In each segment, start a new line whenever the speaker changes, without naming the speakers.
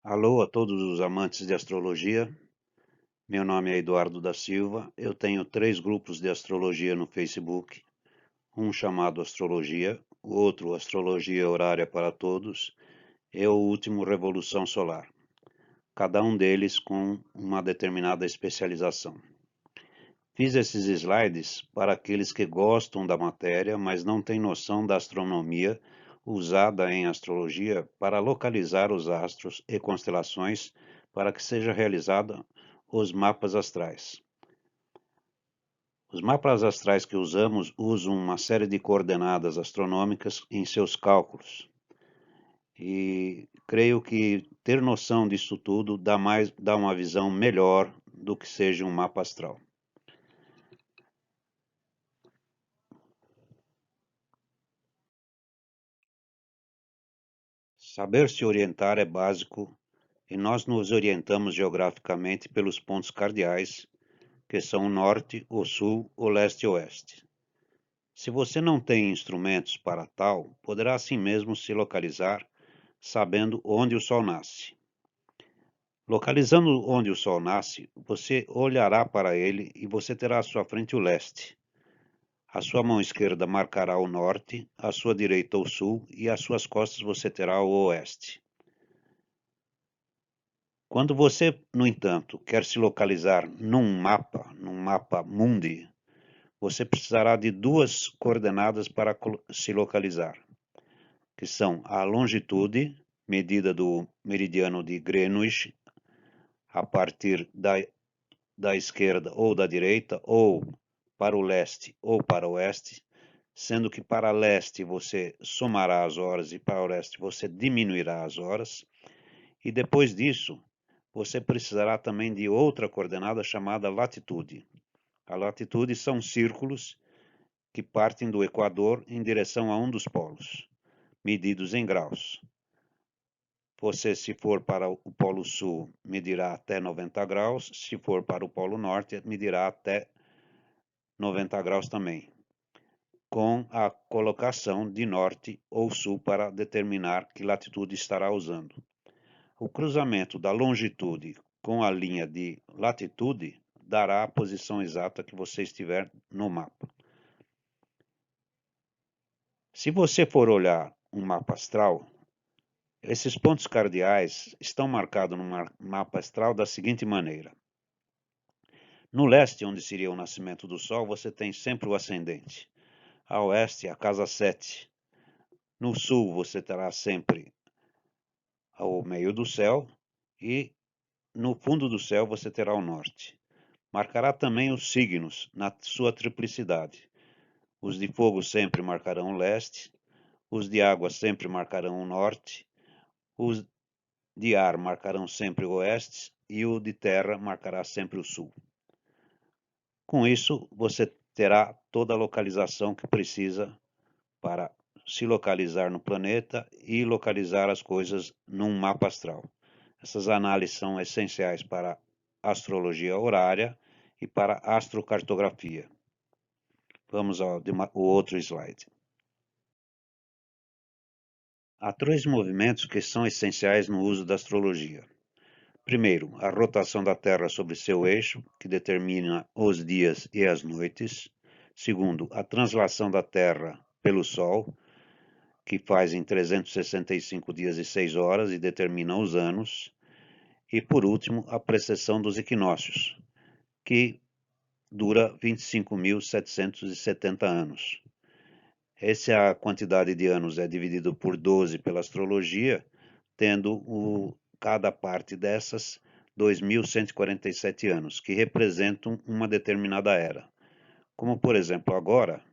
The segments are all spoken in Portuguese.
Alô a todos os amantes de astrologia. Meu nome é Eduardo da Silva. Eu tenho 3 grupos de astrologia no Facebook. Um chamado Astrologia, o outro Astrologia Horária para Todos e o último Revolução Solar. Cada um deles com uma determinada especialização. Fiz esses slides para aqueles que gostam da matéria, mas não têm noção da astronomia usada em astrologia para localizar os astros e constelações para que seja realizada os mapas astrais. Os mapas astrais que usamos usam uma série de coordenadas astronômicas em seus cálculos. E creio que ter noção disso tudo dá uma visão melhor do que seja um mapa astral. Saber se orientar é básico e nós nos orientamos geograficamente pelos pontos cardeais, que são o norte, o sul, o leste e o oeste. Se você não tem instrumentos para tal, poderá assim mesmo se localizar sabendo onde o sol nasce. Localizando onde o sol nasce, você olhará para ele e você terá à sua frente o leste. A sua mão esquerda marcará o norte, a sua direita o sul e às suas costas você terá o oeste. Quando você, no entanto, quer se localizar num mapa mundi, você precisará de 2 coordenadas para se localizar, que são a longitude, medida do meridiano de Greenwich, a partir da esquerda ou da direita, ou para o leste ou para o oeste, sendo que para leste você somará as horas e para o oeste você diminuirá as horas, e depois disso você precisará também de outra coordenada chamada latitude. A latitude são círculos que partem do Equador em direção a um dos polos, medidos em graus. Você, se for para o Polo Sul, medirá até 90 graus, se for para o Polo Norte, medirá até 90 graus também, com a colocação de norte ou sul para determinar que latitude estará usando. O cruzamento da longitude com a linha de latitude dará a posição exata que você estiver no mapa. Se você for olhar um mapa astral, esses pontos cardeais estão marcados no mapa astral da seguinte maneira. No leste, onde seria o nascimento do Sol, você tem sempre o ascendente. A oeste, a casa 7. No sul, você terá sempre o meio do céu e no fundo do céu você terá o norte. Marcará também os signos na sua triplicidade. Os de fogo sempre marcarão o leste, os de água sempre marcarão o norte, os de ar marcarão sempre o oeste e o de terra marcará sempre o sul. Com isso, você terá toda a localização que precisa para se localizar no planeta e localizar as coisas num mapa astral. Essas análises são essenciais para astrologia horária e para astrocartografia. Vamos ao outro slide. Há 3 movimentos que são essenciais no uso da astrologia. Primeiro, a rotação da Terra sobre seu eixo, que determina os dias e as noites. Segundo, a translação da Terra pelo Sol, que faz em 365 dias e 6 horas e determina os anos. E, por último, a precessão dos equinócios, que dura 25.770 anos. Essa quantidade de anos é dividido por 12 pela astrologia, tendo cada parte dessas 2.147 anos, que representam uma determinada era. Como, por exemplo, agora,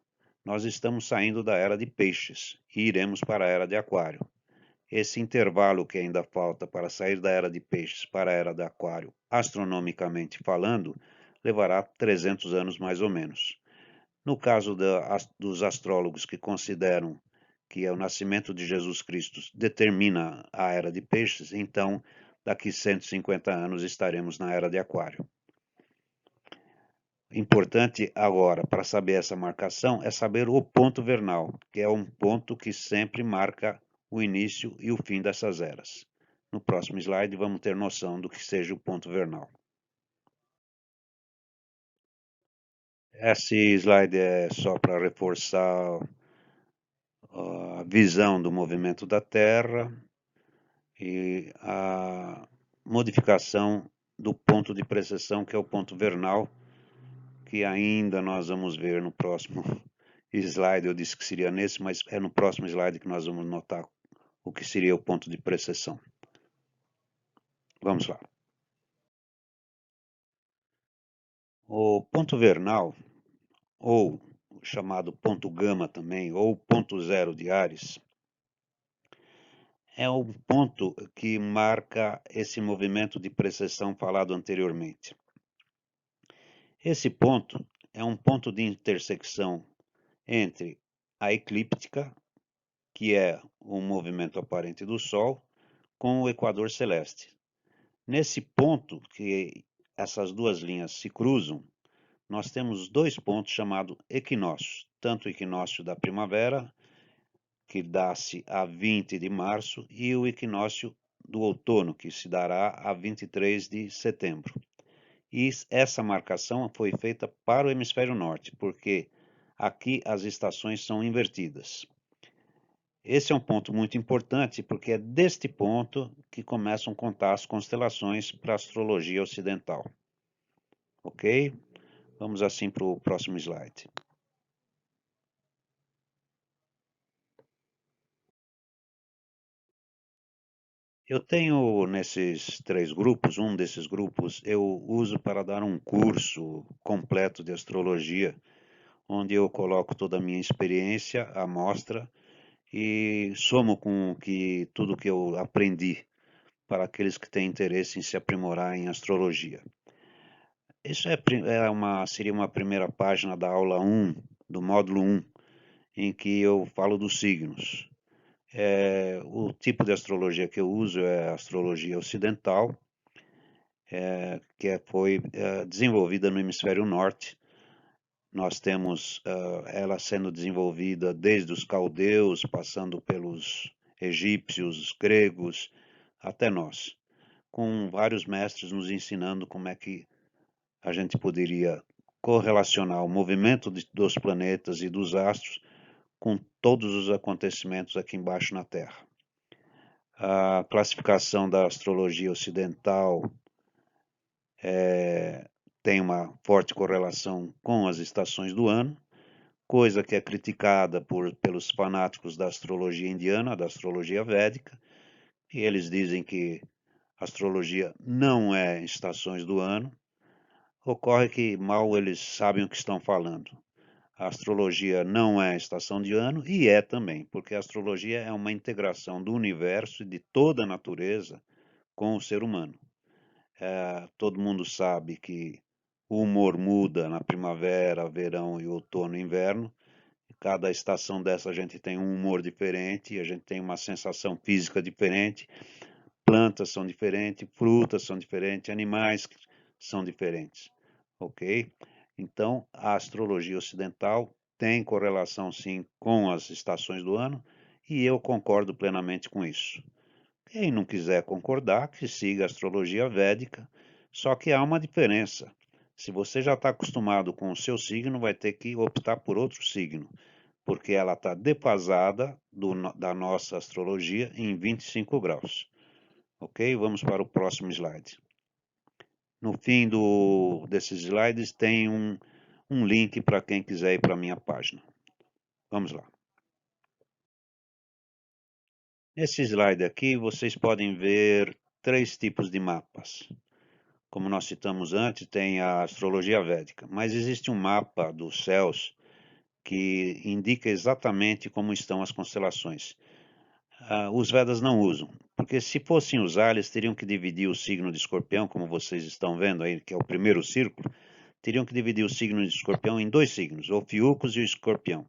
nós estamos saindo da era de Peixes e iremos para a era de Aquário. Esse intervalo que ainda falta para sair da era de Peixes para a era de Aquário, astronomicamente falando, levará 300 anos mais ou menos. No caso dos astrólogos que consideram que o nascimento de Jesus Cristo determina a era de Peixes, então daqui 150 anos estaremos na era de Aquário. Importante agora, para saber essa marcação, é saber o ponto vernal, que é um ponto que sempre marca o início e o fim dessas eras. No próximo slide vamos ter noção do que seja o ponto vernal. Esse slide é só para reforçar a visão do movimento da Terra e a modificação do ponto de precessão, que é o ponto vernal, que ainda nós vamos ver no próximo slide. Eu disse que seria nesse, mas é no próximo slide que nós vamos notar o que seria o ponto de precessão. Vamos lá. O ponto vernal, ou chamado ponto gama também, ou ponto zero de Ares, é um ponto que marca esse movimento de precessão falado anteriormente. Esse ponto é um ponto de intersecção entre a eclíptica, que é o movimento aparente do Sol, com o equador celeste. Nesse ponto que essas duas linhas se cruzam, nós temos dois pontos chamados equinócios, tanto o equinócio da primavera, que dá-se a 20 de março, e o equinócio do outono, que se dará a 23 de setembro. E essa marcação foi feita para o hemisfério norte, porque aqui as estações são invertidas. Esse é um ponto muito importante, porque é deste ponto que começam a contar as constelações para a astrologia ocidental. Ok? Vamos assim para o próximo slide. Eu tenho nesses três grupos, um desses grupos eu uso para dar um curso completo de astrologia, onde eu coloco toda a minha experiência à mostra e somo com tudo que eu aprendi para aqueles que têm interesse em se aprimorar em astrologia. Isso seria uma primeira página da aula 1, do módulo 1, em que eu falo dos signos. O tipo de astrologia que eu uso é a astrologia ocidental, que foi desenvolvida no hemisfério norte. Nós temos ela sendo desenvolvida desde os caldeus, passando pelos egípcios, gregos, até nós, com vários mestres nos ensinando como é que a gente poderia correlacionar o movimento dos planetas e dos astros com todos os acontecimentos aqui embaixo na Terra. A classificação da astrologia ocidental tem uma forte correlação com as estações do ano, coisa que é criticada pelos fanáticos da astrologia indiana, da astrologia védica, e eles dizem que a astrologia não é estações do ano. Ocorre que mal eles sabem o que estão falando. A astrologia não é estação de ano e é também, porque a astrologia é uma integração do universo e de toda a natureza com o ser humano. Todo mundo sabe que o humor muda na primavera, verão e outono e inverno. Cada estação dessa a gente tem um humor diferente, a gente tem uma sensação física diferente, plantas são diferentes, frutas são diferentes, animais são diferentes, ok? Então, a astrologia ocidental tem correlação sim com as estações do ano e eu concordo plenamente com isso. Quem não quiser concordar, que siga a astrologia védica, só que há uma diferença. Se você já está acostumado com o seu signo, vai ter que optar por outro signo, porque ela está defasada da nossa astrologia em 25 graus. Ok? Vamos para o próximo slide. No fim desses slides tem um link para quem quiser ir para a minha página. Vamos lá. Nesse slide aqui, vocês podem ver três tipos de mapas. Como nós citamos antes, tem a astrologia védica, mas existe um mapa dos céus que indica exatamente como estão as constelações. Os Vedas não usam, porque se fossem usar, eles teriam que dividir o signo de Escorpião, como vocês estão vendo aí, que é o primeiro círculo, teriam que dividir o signo de Escorpião em dois signos, o Fiúcus e o Escorpião,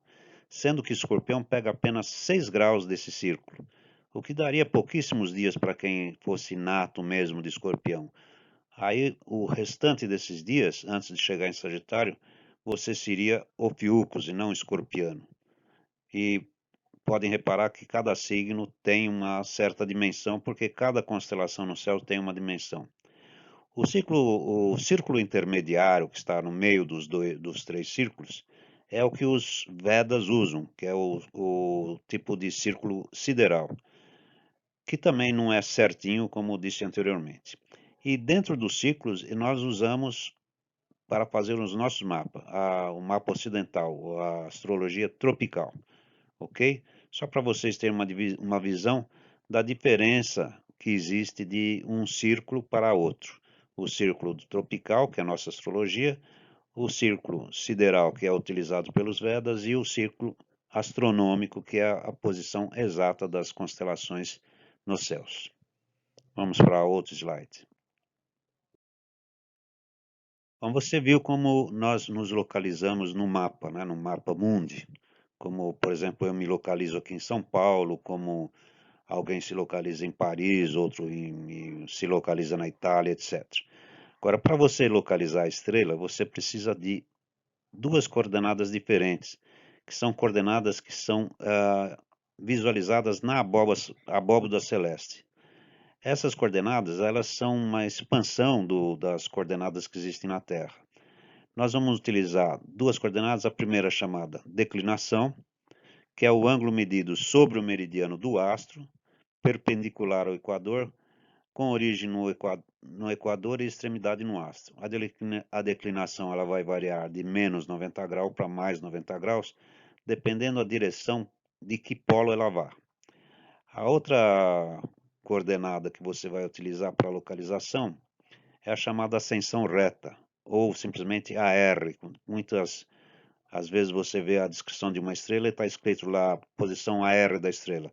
sendo que Escorpião pega apenas 6 graus desse círculo, o que daria pouquíssimos dias para quem fosse nato mesmo de Escorpião. Aí, o restante desses dias, antes de chegar em Sagitário, você seria Ophiucus e não Escorpiano. E podem reparar que cada signo tem uma certa dimensão, porque cada constelação no céu tem uma dimensão. O círculo intermediário, que está no meio dos 3 círculos, é o que os Vedas usam, que é o tipo de círculo sideral, que também não é certinho, como disse anteriormente. E dentro dos círculos, nós usamos para fazer os nossos mapas, o mapa ocidental, a astrologia tropical, ok? Só para vocês terem uma visão da diferença que existe de um círculo para outro. O círculo tropical, que é a nossa astrologia, o círculo sideral, que é utilizado pelos Vedas, e o círculo astronômico, que é a posição exata das constelações nos céus. Vamos para outro slide. Então, você viu como nós nos localizamos no mapa, né, no mapa mundi. Como, por exemplo, eu me localizo aqui em São Paulo, como alguém se localiza em Paris, outro se localiza na Itália, etc. Agora, para você localizar a estrela, você precisa de 2 coordenadas diferentes, que são coordenadas que são visualizadas na abóbada celeste. Essas coordenadas, elas são uma expansão das coordenadas que existem na Terra. Nós vamos utilizar 2 coordenadas, a primeira chamada declinação, que é o ângulo medido sobre o meridiano do astro, perpendicular ao Equador, com origem no Equador e extremidade no astro. A declinação ela vai variar de menos 90 graus para mais 90 graus, dependendo da direção de que polo ela vá. A outra coordenada que você vai utilizar para a localização é a chamada ascensão reta, ou simplesmente AR. Às vezes você vê a descrição de uma estrela e está escrito lá a posição AR da estrela.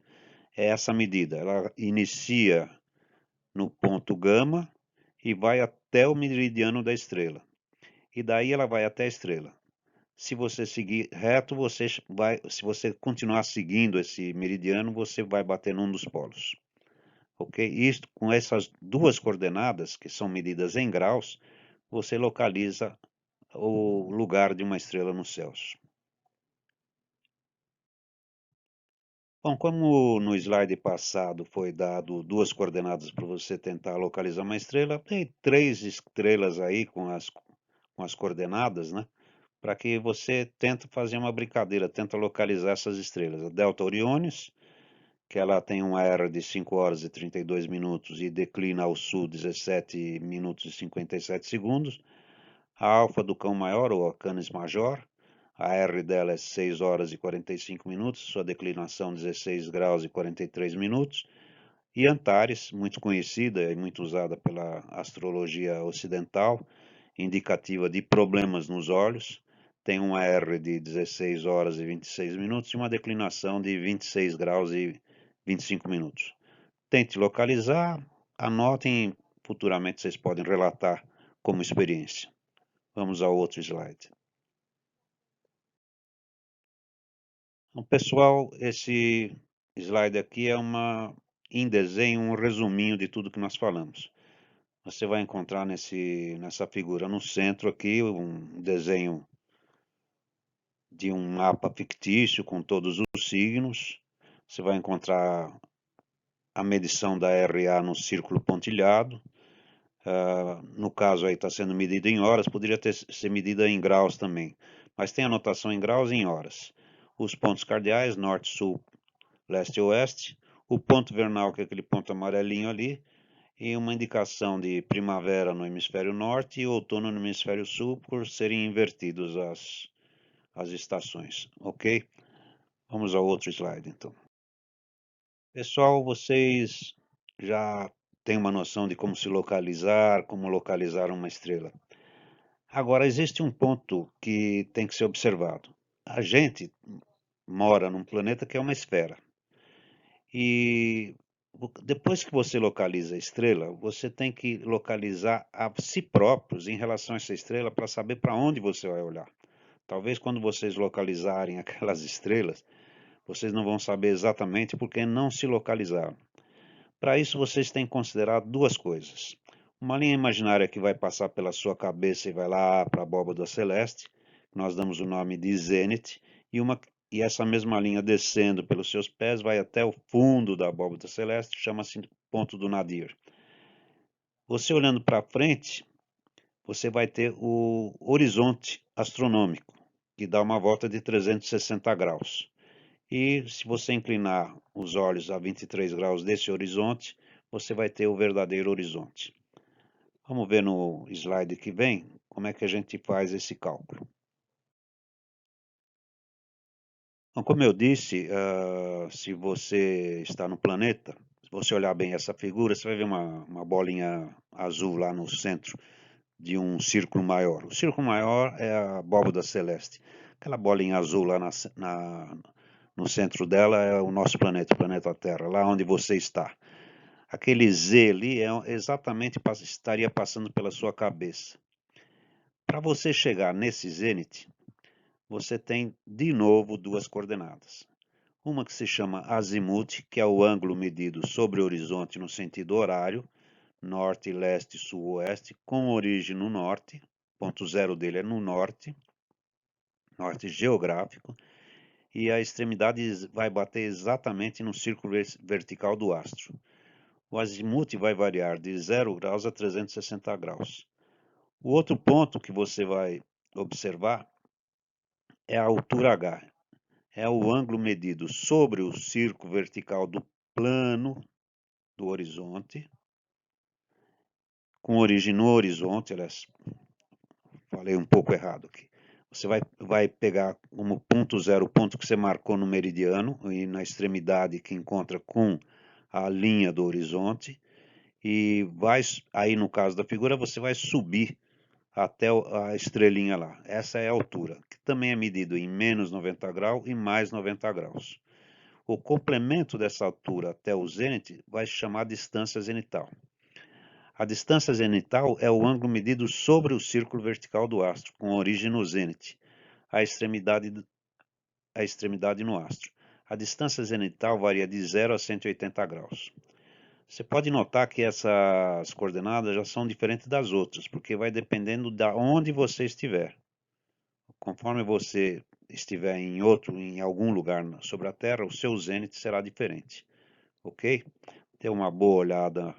É essa medida. Ela inicia no ponto gama e vai até o meridiano da estrela. E daí ela vai até a estrela. Se você seguir reto, se você continuar seguindo esse meridiano, você vai bater num dos polos. Ok? Isto, com essas 2 coordenadas, que são medidas em graus, você localiza o lugar de uma estrela nos céus. Bom, como no slide passado foi dado 2 coordenadas para você tentar localizar uma estrela, tem 3 estrelas aí com as coordenadas, né? Para que você tente fazer uma brincadeira, tenta localizar essas estrelas. A Delta Orionis, que ela tem um AR de 5 horas e 32 minutos e declina ao sul 17 minutos e 57 segundos. A Alfa do Cão Maior, ou a Canis Major, a R dela é 6 horas e 45 minutos, sua declinação 16 graus e 43 minutos. E Antares, muito conhecida e muito usada pela astrologia ocidental, indicativa de problemas nos olhos, tem um R de 16 horas e 26 minutos e uma declinação de 26 graus e 25 minutos. Tente localizar, anotem, futuramente vocês podem relatar como experiência. Vamos ao outro slide. Então, pessoal, esse slide aqui é em desenho, um resuminho de tudo que nós falamos. Você vai encontrar nessa figura no centro aqui um desenho de um mapa fictício com todos os signos. Você vai encontrar a medição da RA no círculo pontilhado. No caso aí está sendo medida em horas, poderia ser medida em graus também, mas tem anotação em graus e em horas. Os pontos cardeais, norte, sul, leste e oeste, o ponto vernal, que é aquele ponto amarelinho ali, e uma indicação de primavera no hemisfério norte e outono no hemisfério sul, por serem invertidos as estações, ok? Vamos ao outro slide, então. Pessoal, vocês já têm uma noção de como se localizar, como localizar uma estrela. Agora, existe um ponto que tem que ser observado. A gente mora num planeta que é uma esfera. E depois que você localiza a estrela, você tem que localizar a si próprios em relação a essa estrela para saber para onde você vai olhar. Talvez quando vocês localizarem aquelas estrelas, vocês não vão saber exatamente porque não se localizaram. Para isso, vocês têm que considerar 2 coisas. Uma linha imaginária que vai passar pela sua cabeça e vai lá para a abóbada celeste, nós damos o nome de zênite, e uma e essa mesma linha descendo pelos seus pés vai até o fundo da abóbada celeste, chama-se ponto do nadir. Você olhando para frente, você vai ter o horizonte astronômico, que dá uma volta de 360 graus. E se você inclinar os olhos a 23 graus desse horizonte, você vai ter o verdadeiro horizonte. Vamos ver no slide que vem como é que a gente faz esse cálculo. Então, como eu disse, se você está no planeta, se você olhar bem essa figura, você vai ver uma bolinha azul lá no centro de um círculo maior. O círculo maior é a abóbada celeste. Aquela bolinha azul lá no centro dela é o nosso planeta, o planeta Terra, lá onde você está. Aquele Z ali exatamente estaria passando pela sua cabeça. Para você chegar nesse zênite, você tem de novo duas coordenadas. Uma que se chama azimuth, que é o ângulo medido sobre o horizonte no sentido horário, norte, leste, sul, oeste, com origem no norte, ponto zero dele é no norte, norte geográfico, e a extremidade vai bater exatamente no círculo vertical do astro. O azimuth vai variar de 0 graus a 360 graus. O outro ponto que você vai observar é a altura H. É o ângulo medido sobre o círculo vertical do plano do horizonte, com origem no horizonte, aliás, falei um pouco errado aqui. Você vai pegar como ponto zero o ponto que você marcou no meridiano e na extremidade que encontra com a linha do horizonte e vai, aí no caso da figura, você vai subir até a estrelinha lá. Essa é a altura, que também é medido em menos 90 graus e mais 90 graus. O complemento dessa altura até o zênite vai se chamar distância zenital. A distância zenital é o ângulo medido sobre o círculo vertical do astro, com origem no zênite, a extremidade no astro. A distância zenital varia de 0 a 180 graus. Você pode notar que essas coordenadas já são diferentes das outras, porque vai dependendo de onde você estiver. Conforme você estiver em algum lugar sobre a Terra, o seu zênite será diferente. Ok? Dê uma boa olhada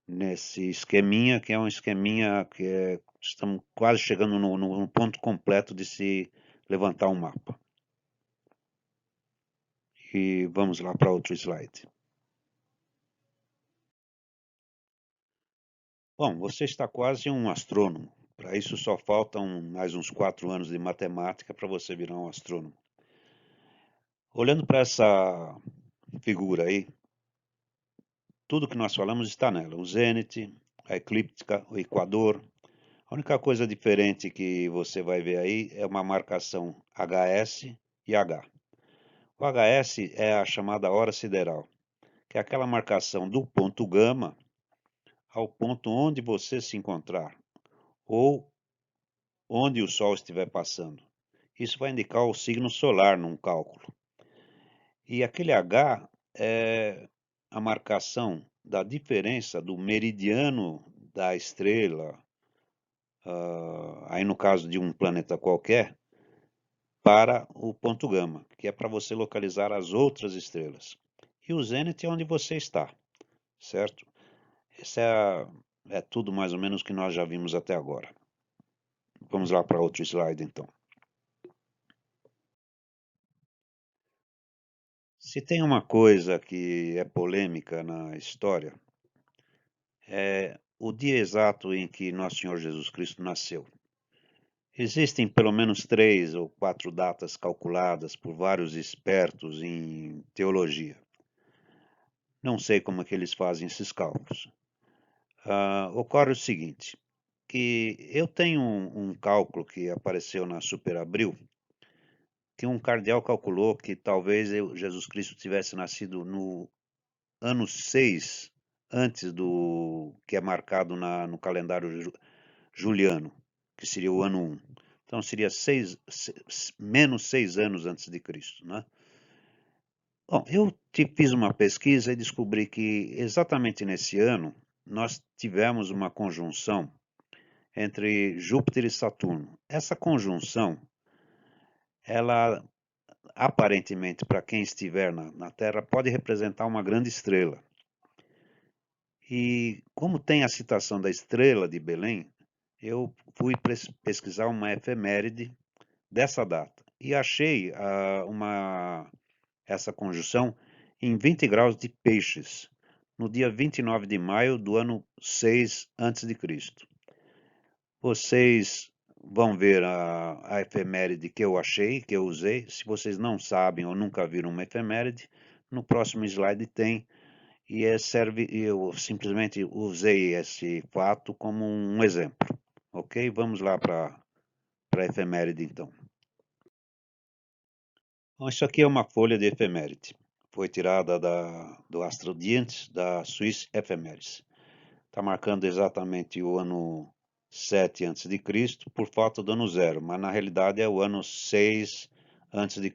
nesse esqueminha, que é um esqueminha que estamos quase chegando no ponto completo de se levantar um mapa. E vamos lá para outro slide. Bom, você está quase um astrônomo. Para isso só faltam mais uns 4 anos de matemática para você virar um astrônomo. Olhando para essa figura aí, tudo que nós falamos está nela. O zênite, a eclíptica, o equador. A única coisa diferente que você vai ver aí é uma marcação HS e H. O HS é a chamada hora sideral, que é aquela marcação do ponto gama ao ponto onde você se encontrar, ou onde o Sol estiver passando. Isso vai indicar o signo solar num cálculo. E aquele H é a marcação da diferença do meridiano da estrela, aí no caso de um planeta qualquer, para o ponto gama, que é para você localizar as outras estrelas. E o zênite é onde você está, certo? Esse é tudo mais ou menos que nós já vimos até agora. Vamos lá para outro slide, então. Se tem uma coisa que é polêmica na história, é o dia exato em que Nosso Senhor Jesus Cristo nasceu. Existem pelo menos 3 ou 4 datas calculadas por vários espertos em teologia. Não sei como é que eles fazem esses cálculos. Ocorre o seguinte, que eu tenho um cálculo que apareceu na Super Abril, que um cardeal calculou que talvez Jesus Cristo tivesse nascido no ano 6 antes do que é marcado no calendário juliano, que seria o ano 1. Então seria menos 6 anos antes de Cristo, né? Bom, eu fiz uma pesquisa e descobri que exatamente nesse ano nós tivemos uma conjunção entre Júpiter e Saturno. Essa conjunção, ela aparentemente, para quem estiver na Terra, pode representar uma grande estrela. E como tem a citação da estrela de Belém, eu fui pesquisar uma efeméride dessa data e achei essa conjunção em 20 graus de Peixes, no dia 29 de maio do ano 6 a.C. Vocês vão ver a efeméride que eu achei, que eu usei. Se vocês não sabem ou nunca viram uma efeméride, no próximo slide tem. E eu simplesmente usei esse fato como um exemplo. Ok? Vamos lá para a efeméride então. Bom, isso aqui é uma folha de efeméride. Foi tirada do Astrodientis, da Swiss Ephemeris. Está marcando exatamente o ano 7 a.C., por falta do ano 0, mas na realidade é o ano 6 a.C.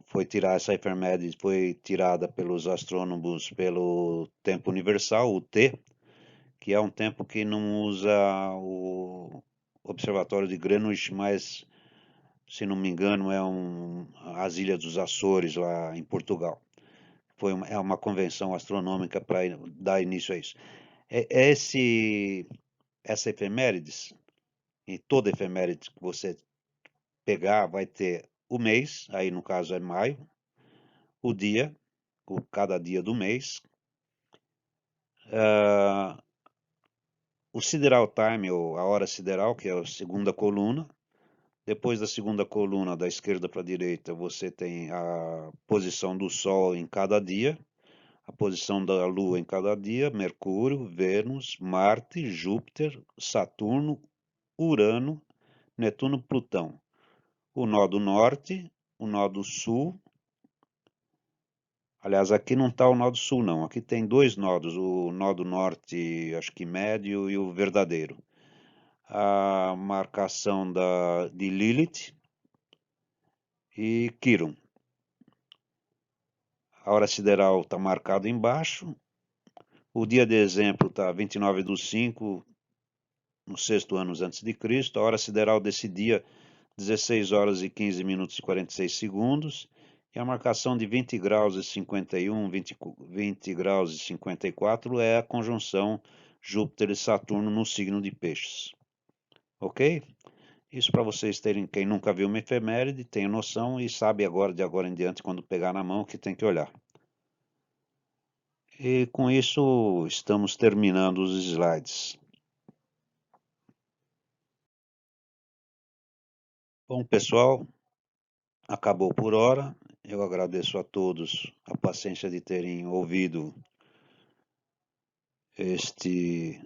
Foi tirar essa efeméride, foi tirada pelos astrônomos pelo tempo universal, o T, que é um tempo que não usa o observatório de Greenwich, mas, se não me engano, as Ilhas dos Açores, lá em Portugal. É uma convenção astronômica para dar início a isso. Essa efemérides, e toda efeméride que você pegar vai ter o mês, aí no caso é maio, o dia, cada dia do mês, o sideral time, ou a hora sideral, que é a segunda coluna. Depois da segunda coluna, da esquerda para a direita, você tem a posição do Sol em cada dia, a posição da Lua em cada dia, Mercúrio, Vênus, Marte, Júpiter, Saturno, Urano, Netuno, Plutão. O nó do norte, o nó do sul. Aliás, aqui não está o nó do sul, não. Aqui tem dois nodos, o nó do norte, acho que médio, e o verdadeiro. A marcação de Lilith e Quiron. A hora sideral está marcado embaixo. O dia de exemplo está 29/5, no sexto ano antes de Cristo. A hora sideral desse dia, 16 horas e 15 minutos e 46 segundos. E a marcação de 20 graus e 51, 20 graus e 54 é a conjunção Júpiter e Saturno no signo de Peixes. Ok? Isso para vocês terem, quem nunca viu uma efeméride, tem noção e sabe agora, de agora em diante, quando pegar na mão, que tem que olhar. E com isso estamos terminando os slides. Bom, pessoal, acabou por hora. Eu agradeço a todos a paciência de terem ouvido este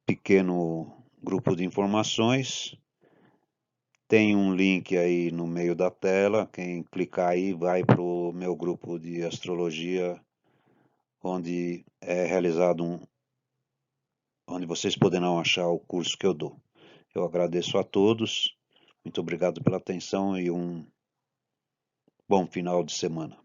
pequeno grupo de informações. Tem um link aí no meio da tela. Quem clicar aí vai para o meu grupo de astrologia, onde é realizado onde vocês poderão achar o curso que eu dou. Eu agradeço a todos. Muito obrigado pela atenção e um bom final de semana.